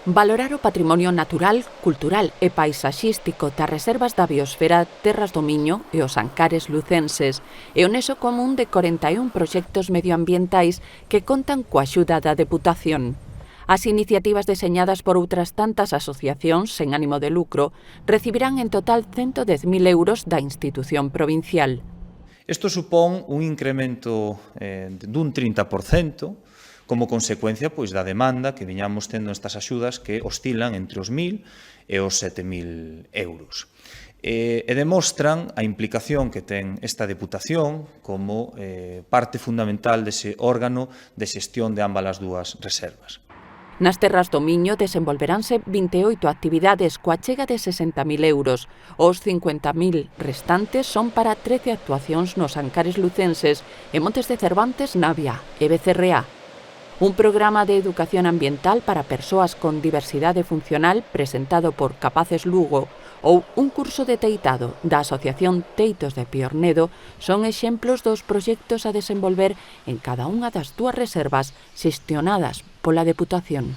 Valorar o patrimonio natural, cultural e paisaxístico das reservas da biosfera Terras do Miño e os Ancares lucenses é o nexo común de 41 proxectos medioambientais que contan coa axuda da Deputación. As iniciativas deseñadas por outras tantas asociacións sen ánimo de lucro recibirán en total 110.000 euros da institución provincial. Isto supón un incremento dun 30%, como consecuencia da demanda que viñamos tendo estas axudas que oscilan entre os 1.000 e os 7.000 euros. E demostran a implicación que ten esta Deputación como parte fundamental dese órgano de xestión de ambas as dúas reservas. Nas Terras do Miño desenvolveránse 28 actividades coa chega de 60.000 euros. Os 50.000 restantes son para 13 actuacións nos Ancares lucenses e Montes de Cervantes, Navia e Becerreá. Un programa de educación ambiental para persoas con diversidade funcional presentado por Capaces Lugo ou un curso de teitado da Asociación Teitos de Piornedo son exemplos dos proxectos a desenvolver en cada unha das dúas reservas xestionadas pola Deputación.